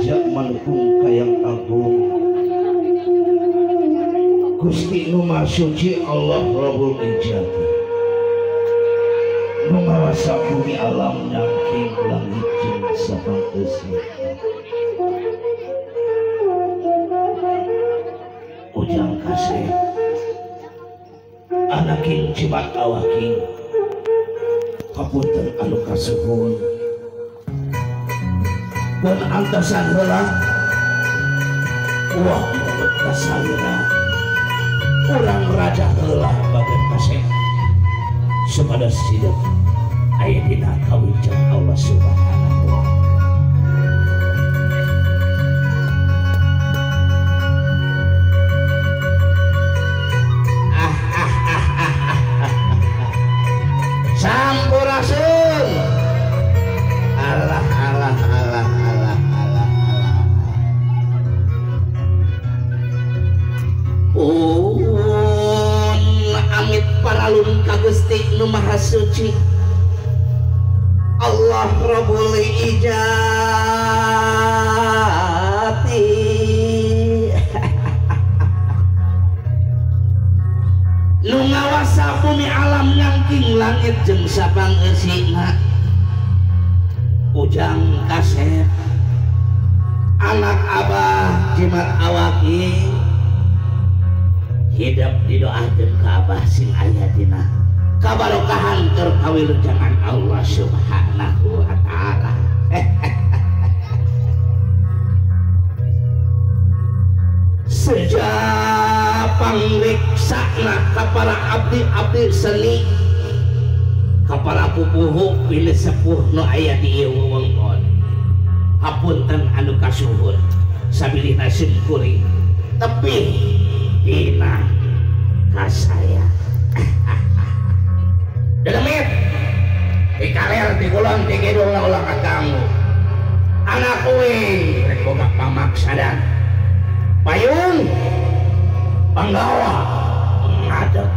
jak manukung kayang agung Gusti nu Maha Suci Allah Rabbul Ijati nu ngawasa bumi alam nyangking langit jeung sabang eusi ujang kasih anaking cimat awaking kapunten anu kasuhun dan antasan heula wah mumet kasalira urang raja heula bagen kasih supados hidup aya dina kawijahan Allah Subhanahu wa taala. Sampurasun. Allah. Amit paralun ka Gusti nu Maha Suci Allah Rabbul Ijati nu ngawasa bumi alam nyangking langit jeung sabang eusina ujang kasep anak abah jimat awaki hidup didoakeun ka abah sing aya dina kabarokahan keur kawilujengan Allah Subhanahu wa taala. Sejak pangriksana ka para abdi-abdi seni ka para pupuhu pilih sepuh nu aya di ieu wewengkon hapunten anu kasuhun sabilina simkuring tepih dina kasaya dedemit dikaler dikulon digedong ulang katamu anak kuwi rek boga pamaksadan payung panggawa ngadeg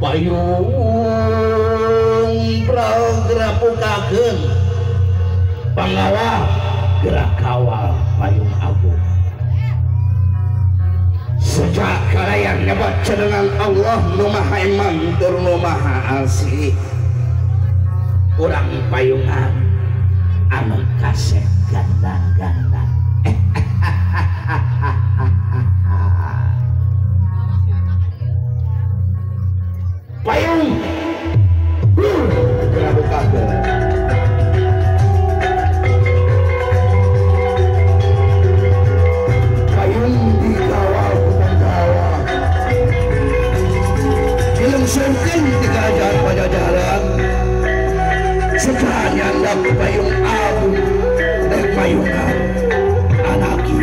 payung gerak bukakeun panggawa gerak kawal payung agung sejak kalayan nyabaca dengan Allah nu Maha Iman tur nu Maha Asih urang payungan anu kasep gandang-gandang payung gerak bukakeun sungkin di kerajaan Pajajaran sekanya ndak payung agung dan payungan anaki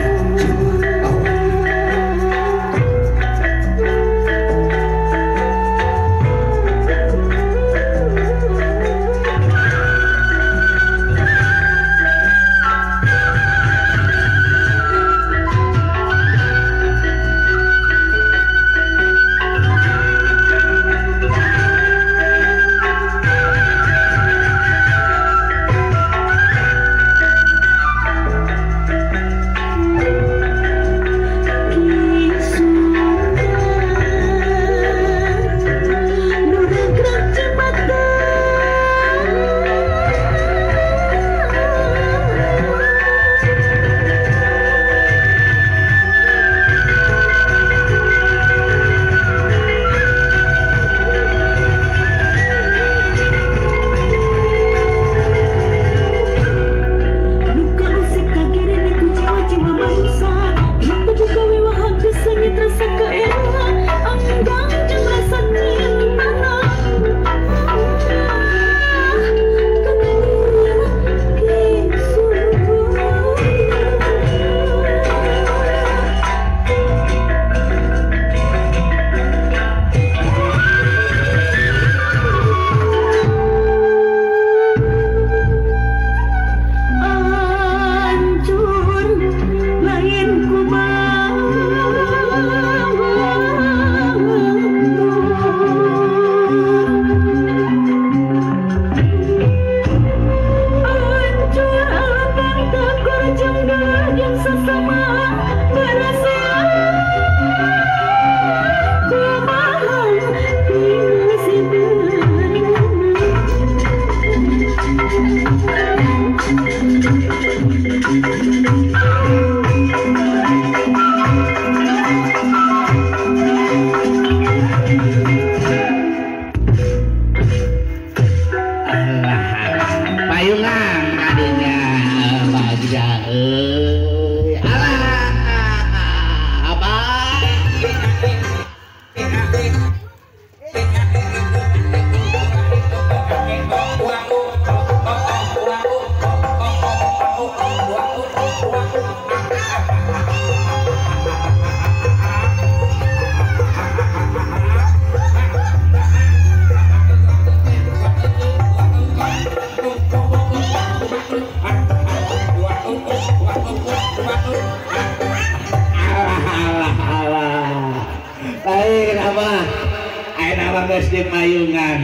geus di payungan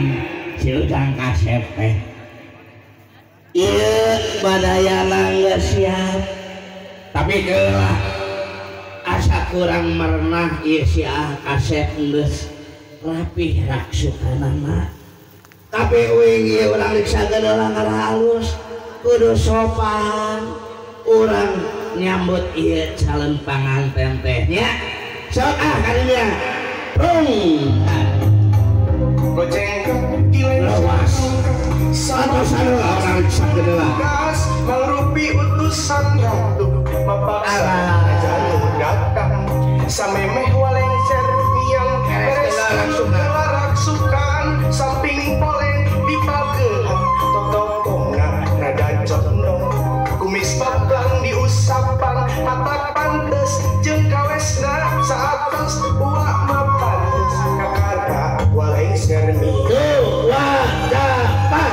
si Ujang Kasep teh ieu badayana geus siap tapi keulah asa kurang merenah ieu si Kasep geus rapih raksukanana tapi uing ieu urang rek sagede halus kudu sopan urang nyambut ieu calon panganten teh nya sok kadinya goceng lawas satu-satu orang sagede gas mangrupi utusan untuk bapak jalur datang samemeh walengser yang beres langsung raksukan samping poleng di pagehan totokongan rada condong kumis paplang diusapan mata pantes jeung kawesna saatos uak mapantes kakara walengser mi dapat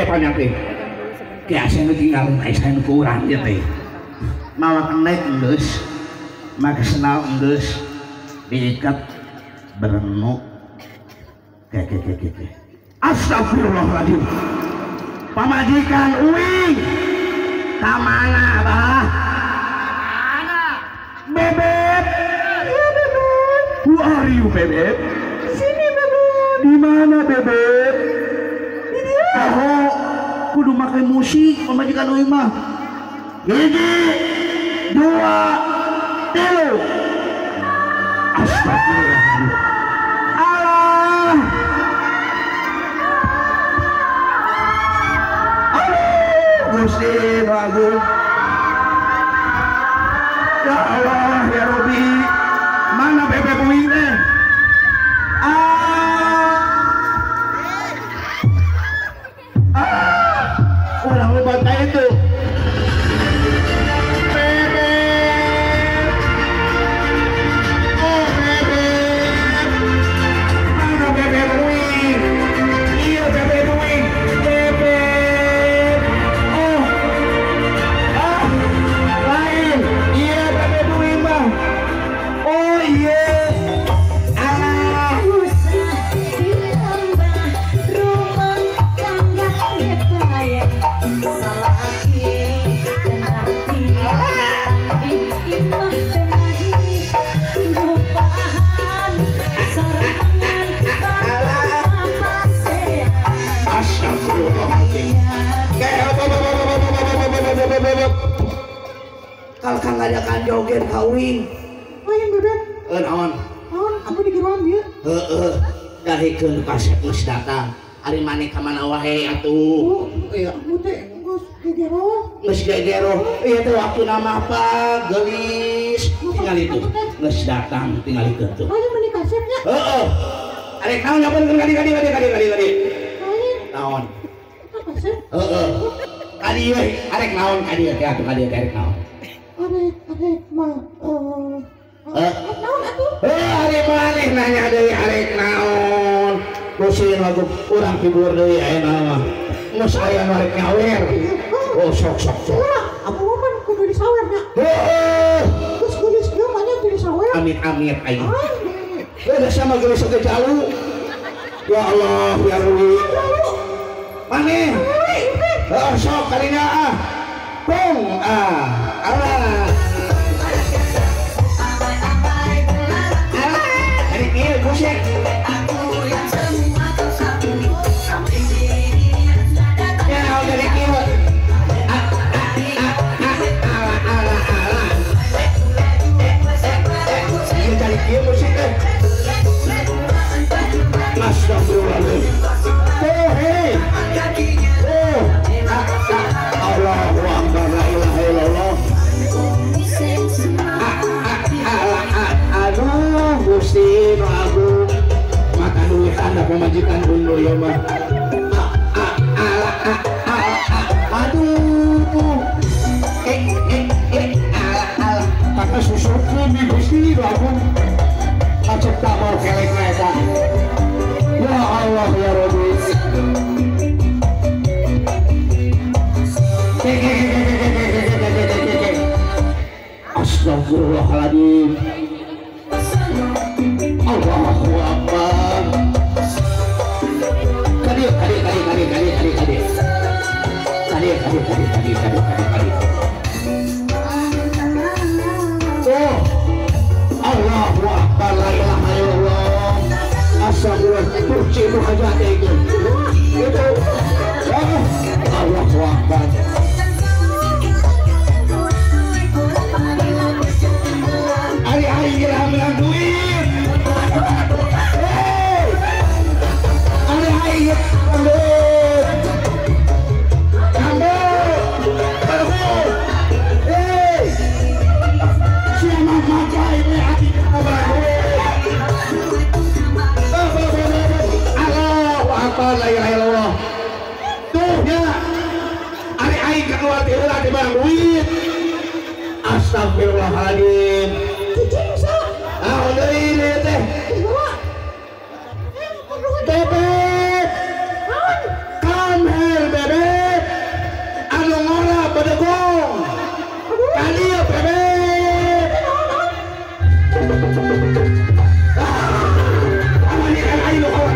panjang teh kiasa nu tinggal aisan kurang ya teh mawa kenek geus make senal geus diikat berenuk ke astagfirullahaladzim pamajikan uing ka mana bah bebek who are you bebek sini bebek di mana bebek oh kudu make musik pamajikan uing mah 1 2 3 astagfirullahaladzim Allah Gusti Agung ya Allah ya Rabbi mana bebek uing teh ulang lebat kayak itu kalau kan ada kan joget kawin yang bebek naon aku dikirim dia dari ke Kasep geus datang ari maneh ka mana wae atuh iya aku teh geus gegero ieu teh waktu nama apa gelis tinggal itu geus datang tinggal itu tuh ayo maneh Kasepnya arek naon nyapan kadi naon Kasep kadi we arek naon kadi teh atuh kadi arek naon arek mah naon atuh arek maneh nanya deui arek naon kusin lagu urang hibur deui ayeuna mah geus aya nu arek nyawer oh sok aku mah kudu disawernya geus geus kieu mah nya kudu disawer amit aing geus sama geus ke jalu ya Allah ya Rabbi maneh sok kalinya bong Allah dari kieu musik dari kieu dari kieu musik astagfirullahaladzim oh hey ya mah. Aduh. Kata susuknya di gusti aku. Macet tak mau kelek mereka. Ya Allah ya Rabbi. Astagfirullahaladzim. Allahu Akbar. Kadi. Oh, Allahu Akbar, la ilaha illallah. Astagfirullah, kursi itu aja itu. Itu. Allahu Akbar. Hari-hari kita ambil duit. Hari-hari la ilaha illallah. Tuh ya. Ari-ari keluar tiheula di bang duit. Astagfirullahaladzim. Ah, deui teh. Bebek. Come here, bebek. Anu ngora bedegong. Kadieu bebek. Amani kan ayo kawan.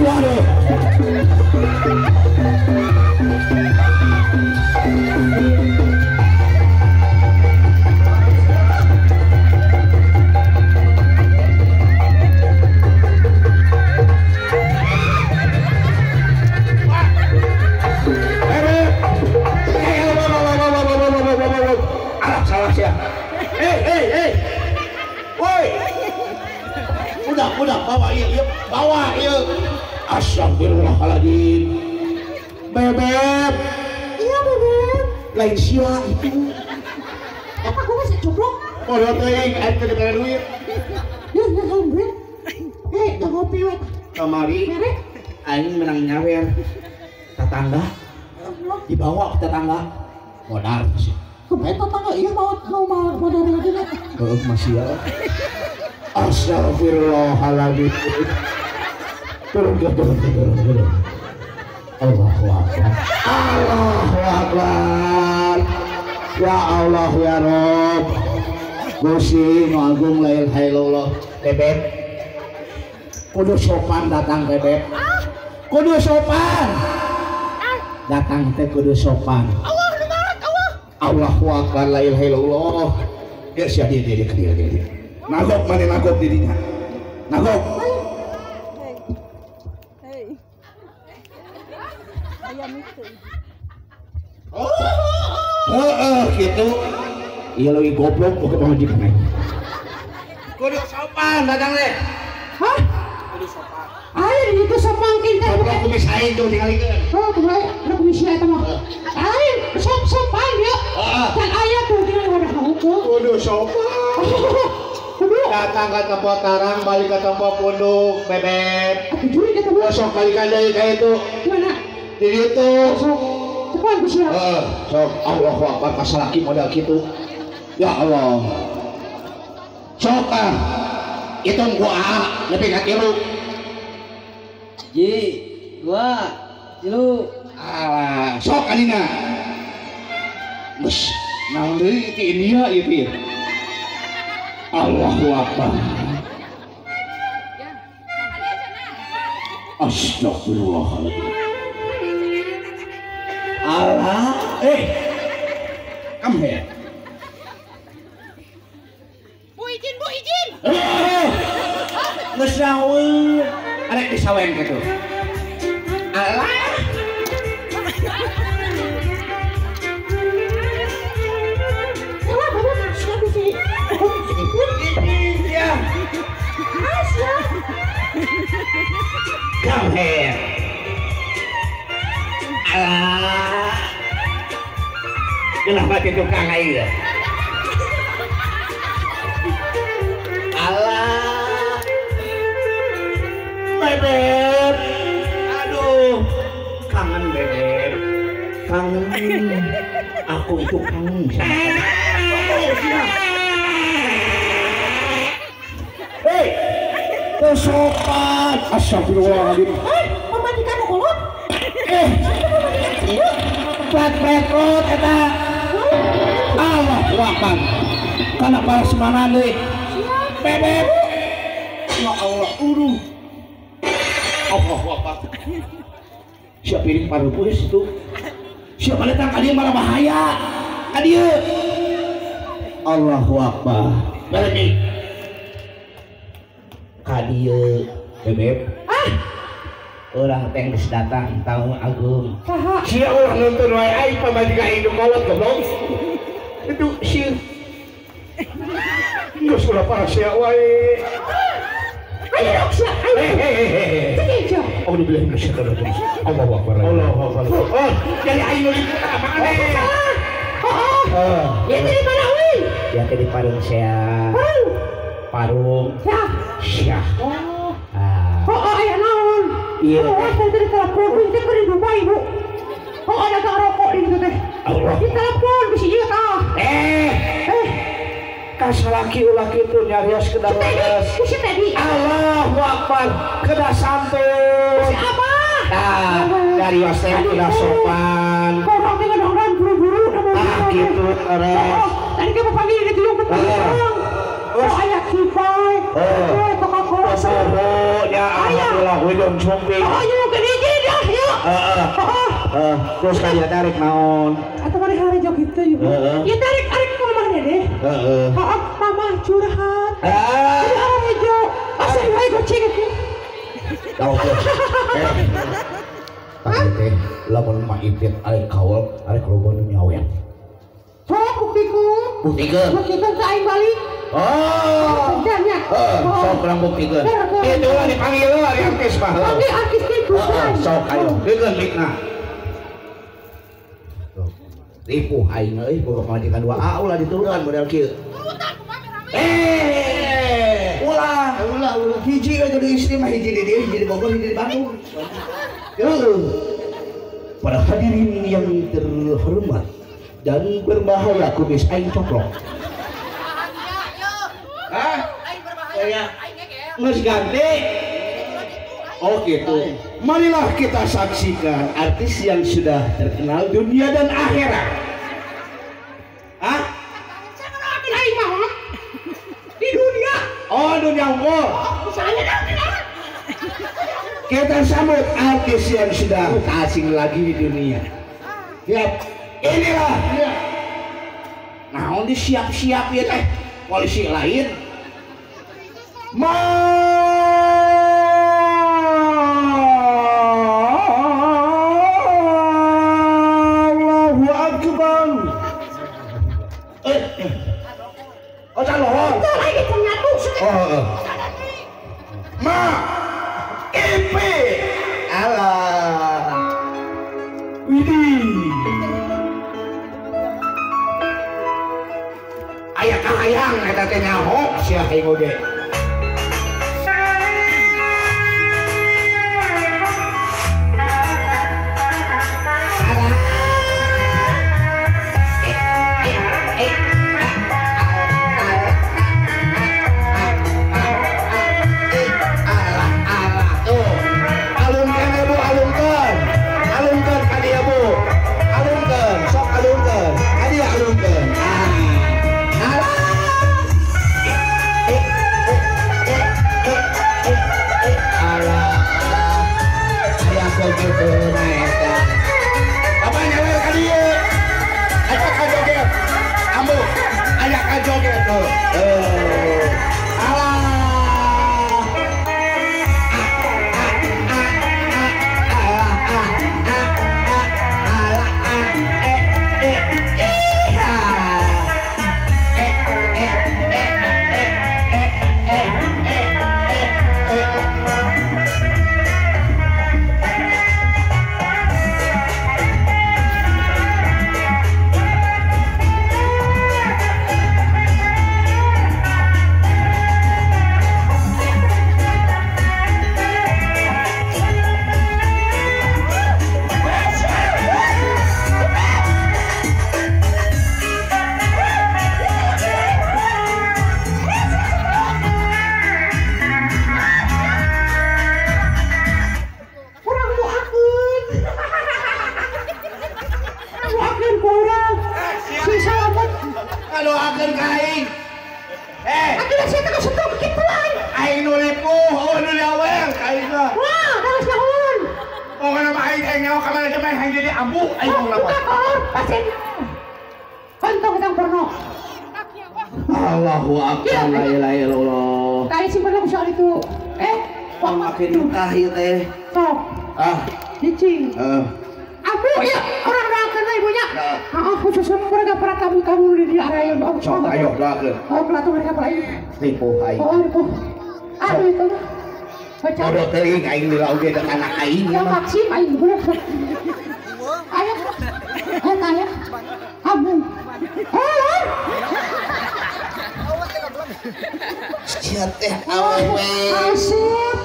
Waduh. Udah bawa iya bawa iya. Astagfirullahaladzim. Bebek. Iya bebek. Lain sia itu. Apa gue masih coblok? Oh udah teuing, aing teh dibere duit. Ya duit. Dah ngopi we. Kamari. Aing menang nyawer. Tetangga. Dibawa ke tetangga. Modal sih. Tetangga iya mau modal lagi nih. Masih ya. Astagfirullahaladzim. Turun. Allahu Akbar. Allahu Akbar. Ya Allah ya Rob. Gusti nu agung la ilaha illallah. Bebek. Kudu sopan datang bebek. Kudu sopan. Datang teh kudu sopan. Allahu Akbar la ilaha illallah. Ya sia dia. Nagok mana nagok dirinya. Nagok. Hey. Ayam itu. Gitu. Iya lagi goblok bukan pemajikan aja. Kudu sopan datang deh. Hah? Kudu sopan. Ayo itu sopan kita. Kamu bisain tuh tinggalikeun. Oh, aku bisa eta mah. Ayo sopan ya. Kan aya tuh tinggal udah hukum. Kudu sopan. Datang ke tempat tarang, balik ke tempat punduk, bebek. Besok balikan dari kayak itu. Mana? Di situ. Cepat bisa. Sok Allahu Akbar pas laki modal gitu. Ya Allah. Sok hitung gua lebih ke tilu. Ji, gua tilu. Alah, sok anina. Bus, naon deui ti India ieu pieu. Allahu Akbar. Astagfirullahaladzim. Allah. Come here. Bu izin. Geus naon? Arek disawen kitu. Allah. Come here. Alah. Kenapa itu tukang air? alah Bebep aduh kangen Bebep kangen aku itu kangen hei kesopan astagfirullahaladzim Pematikan kolot plat-plat eta Allah wakan karena para semangat deh Bebep ya Allah uruh Allah wakan siap piring parupulis itu siapa datang kadieu malah bahaya kadieu Allahu Akbar berani kadieu Bebep orang teh geus datang tahu agung sia urang nonton wae ai pamajikan induk kolot goblok itu si geus ulah para sia wae ayo dok sia ayo Allah bilang bersyukur Allahu Akbar Allahu Akbar oh jadi ayo apa aneh ya tadi mana wi ya tadi parung sia parung sia oh aya naon iya saya tadi telepon kita ke Dubai bu oh ada gak rokok di situ teh di telepon bisa iya kah kas laki ulaki itu nyarios ke dalam si tadi Allahu Akbar kena santuy si apa dari wasnya udah sopan orang tinggal orang buru-buru gitu terus tadi kamu panggil di tulung betul oh ayah kipai Coca-Cola ya alhamdulillah wedong sumping oh yuk gede dah yuk terus kaya tarik naon atau mari hari jok itu yuk ya tarik ke mana deh mama curhat jadi hari jok asal wae goceng itu tau tuh tadi teh lamun mah ipit arek kawal arek loba nu nyawer sok buktikan ke aing balik oh sok kurang buktikan itu lah dipanggil lah di artis mah panggil artis itu sok ayo beukeun mikna tipu aing euy boga majikan 2A ulah diturunkan model kieu ulah hiji we jadi istri mah hiji di dieu hiji di Bogor hiji di Bandung para hadirin yang terhormat dan berbahaya kumis aing coplok nges ganti oh gitu marilah kita saksikan artis yang sudah terkenal dunia dan akhirat di dunia oh dunia umum kita sambut artis yang sudah tak asing lagi di dunia siap inilah nah ini siap-siap ya teh polisi lain Allahu Akbar oh salah lagi ternyata ma ipi alah widih aya kahayang eta teh nyaho sia aing oge ngadoakeun ka aing. Akhirnya saya tengah setruk kituan. Aing nu lipuh, nu diawer ka aing mah. Wah, dalas naon. Oh kana mah aing nyawa ka mana cenah hang jadi ambu aing mah lawan. Pasien. Kantong kita porno. Allahu akbar la ilaha illallah. Kayak simpen lagu soal itu. Kok makin nikah ieu teh. Sok. Licing. Abu ya, orang doakeun we ibunya. Khusus mereka para kamu di area yang Sok ayo doakeun. Pelatu mereka lain. Ripuh aing. Ripuh. Aduh itu mah. Baca. Bodoh teuing aing di lauge teh anak aing. Ya maksim aing bener. Ayo. Ayo. Abu. Sia teh awewe. Asep.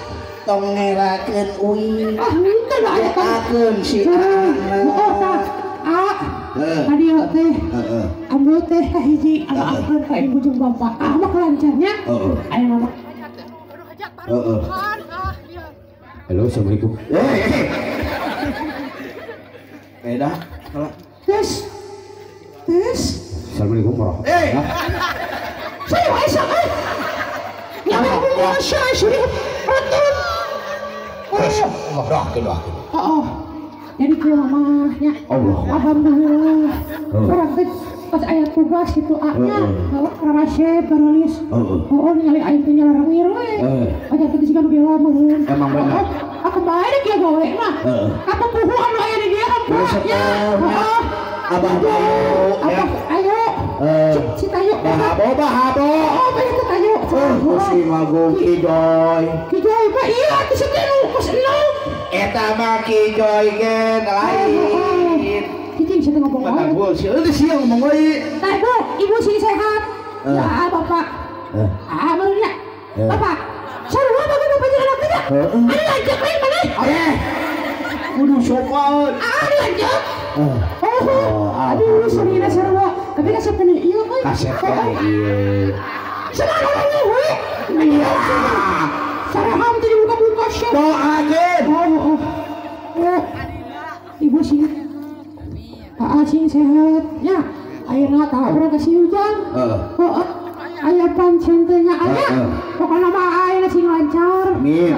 Tong ngerakeun uing. Itu lah ya kan. Akeun si anak. Tadi teh. Ambo teh hiji akeun ka ibu jeung bapak. Mah kelancarnya. Aya mama. Halo, assalamualaikum. Dah. Tes. Assalamualaikum warahmatullahi. Saya Aisyah kan? Ya Allah, Syarif Ratul. Doakeun. Jadi ke mamahnya. Alhamdulillah. Orang teh pas ayat tugas gitu nya. Karasep barulis. Ningali aing teh nyalarang we. Aja teh sigan ge lamun. Emang bener. Aku bae deh kieu gawe mah. Apa puhu anu aya di dieu kan? Abah ayo. Si Tayo. Bahabo. Oh, begitu Tayo. Si Magung Kijoy. Kijoy mah iya di setelu kos enom. Eta mah Kijoy gen lain. Cicing saya ngomong Batagul sih, siang ngomong euy. Tayo, ibu sini sehat. Ya, Bapak. Barunya. Bapak. Sarua bapak jadi anak kita. Ada lanjut main mana? Kudu sopan. Ada lanjut. Aduh, sarina sarua. Tapi kasep teh ieu euy. Kasep teh ieu. Sarua we. Iya. Sarua teh dibuka-buka sih. Doakeun. Ibu sini. Sing sehat. Ya. Ayeuna tah urang kasih hujan. Aya pancen teh nya aya. Pokona mah ayeuna sing lancar. Amin.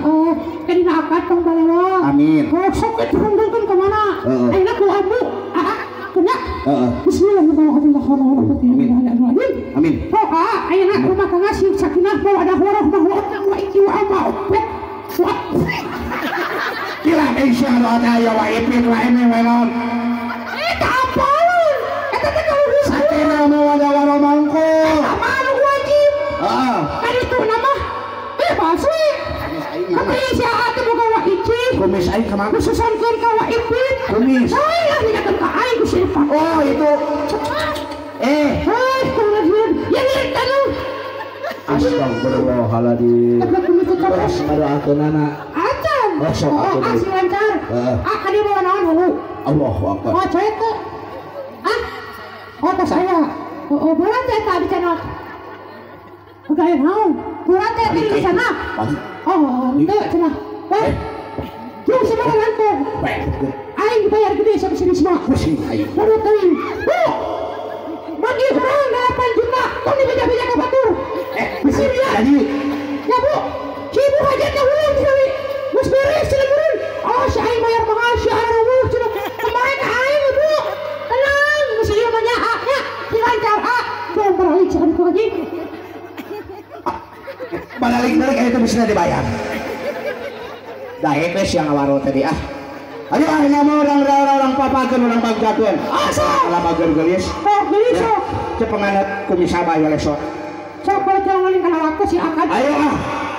Kadina akad tong balewa. Amin. Sok turun-turun ka mana? Ayeuna ku abu. Kena. Bismillahirrahmanirrahim. Amin. Poka ayeuna rumah tangga sing sakinah mawaddah warahmah wa iki wa ma'ufat. Kila insya Allah aya wa ipin wa ini wenon. Eta apalun. Eta teh urus sakinah mawaddah warahmah engko. Malu wajib. Kan itu nama bahasa. Tapi siapa tuh boga wa iki? Kumis aing kemana? Susankeun ka wa ipin. Kumis. Saya dikatakan ka aing ku silpa. Oh itu. Ya lihat tanu. Astagfirullahaladzim. Terus ngadoakeun anak. Acan. Sok atuh. Asih lancar. Kadi bawa naon hulu. Allahu akbar. Cewek teh. Tas saya. Bulan teh tadi cenah. Gaya naon? Bulan teh di sana. Teu cenah. Jauh sebenarnya lantung. Aing bayar gede sampai sini semua. Baru teuing. Bagi orang 8 juta. Kau nih beja-beja ke batur. Mesin ya. Ya bu. Si ibu hajatnya ulang sekali. Mus beres sini turun. Si aing bayar mahal. Si aing rawuh. Kemarin aing ibu. Tenang. Mesti dia banyak haknya. Dilancar hak. Jangan beralik sekali itu lagi. Balik itu bisa dibayar. Daek wes yang awaro tadi Ayo nama orang papakeun orang bagjakeun. Salah bageun geulis. Geulis. Cepenganat kumis abah ya lesok. Sok balik ngomongin kana laku si akad. Ayo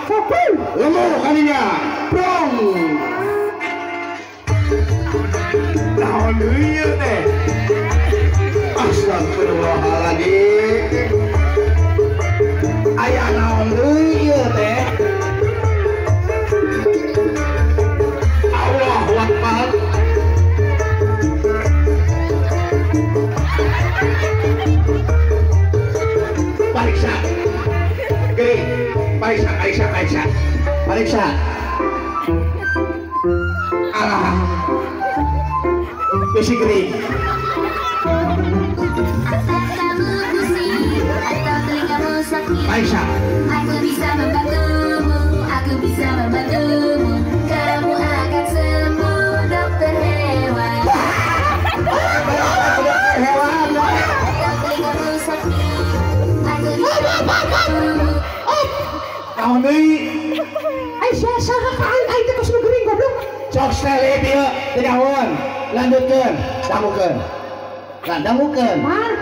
Sokul. Lemu kaninya. Prong. Naon deui ieu teh? Astagfirullahaladzim. Aya naon deui ieu teh? Allahu Akbar. Pariksa. Gering. Pariksa. Pariksa. Alah. Besi gering. Kamu pusing atau telingamu sakit, Aisyah. aku bisa membantumu, aku bisa membantumu. Kamu akan sembuh, dokter hewan. Hewan. Atau telingamu sakit, aku bisa membantumu. Kau ni Aisyah saha ka ay terus negeri goblok. sok sekali dia tidak lanjutkan, dangukeun. Nah, dangukeun. Mar,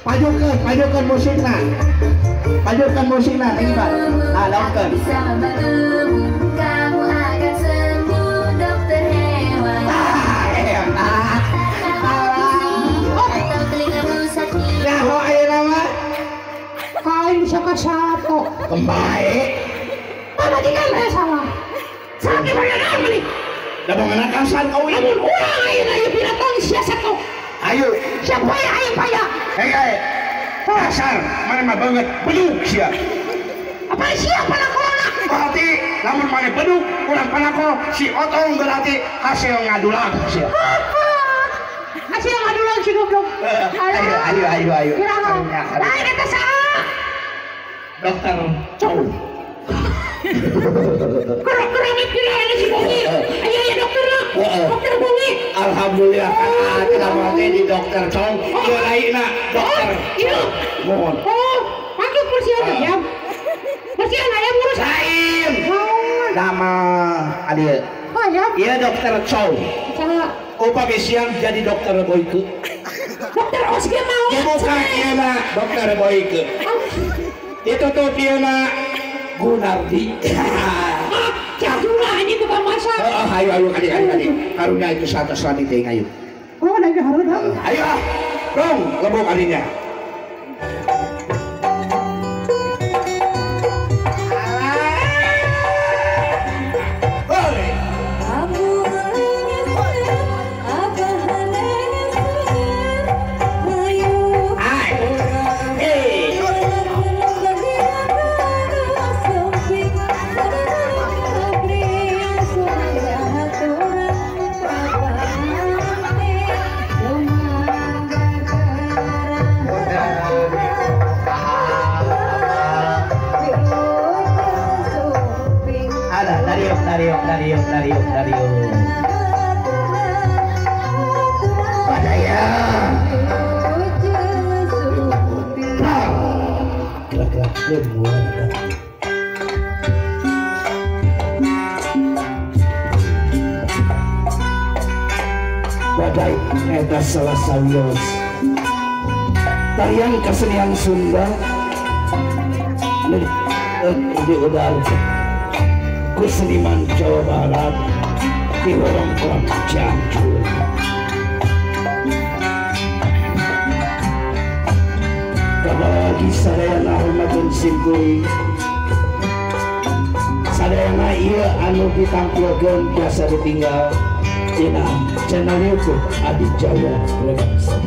Pajukeun musikna. Pajukeun musikna teh gimana? Ah, Aku dangukeun. bisa membantumu, kamu akan sembuh, dokter hewan. Ah, Kamu pusing atau telingamu sakit, nyaho ayeuna mah kain saka satu. kembali. Mana tinggal salah. Sakit banget kali. Da bangeuna kasan kau ieu. Amun urang ayeuna ieu binatang siasa kau. Ayo. Siapa ya ayo paya? Hei. Kasar, mana mah banget bedug sia. Apa siapa nak corona? Berarti lamun mana bedug urang panako si otong berarti hasil ngadulang sia. Asih ngadulan si goblok. Ayo. Kiraha. Lain eta saha? Dokter Chow. Kurang mikir aja si Bongi. Ayo ya dokter lah. Dokter Bongi. Alhamdulillah kan ada mati di dokter Chow. Ieu lainna dokter. Iya. Mohon. Oh, aku kursian ayam. Kursian ayam ngurus. Lain. Oh, Nama adieu. ayam. Ieu dokter Chow. Cara Upami siang jadi dokter Boyke. dokter Osge mau. Ieu bukan ieu mah dokter Boyke. Ditutup ieu mah Gunardi. Jadullah ini tukang masak. Ayo kali. Karunya itu satu selami teh ayo. Oh, ada harus dah. Ayo. Dong, lebok kalinya. Dariuk. Padaya. Gerak-gerak semua. Badai eta salah sawios. Tarian kesenian Sunda. Di udara. Seniman Jawa Barat di Horongkong Cianjur. Kabagi sadayana hormatun simkuring, sadayana ieu anu ditampilkeun biasa ditinggal dina channel YouTube Adi Jawa Production.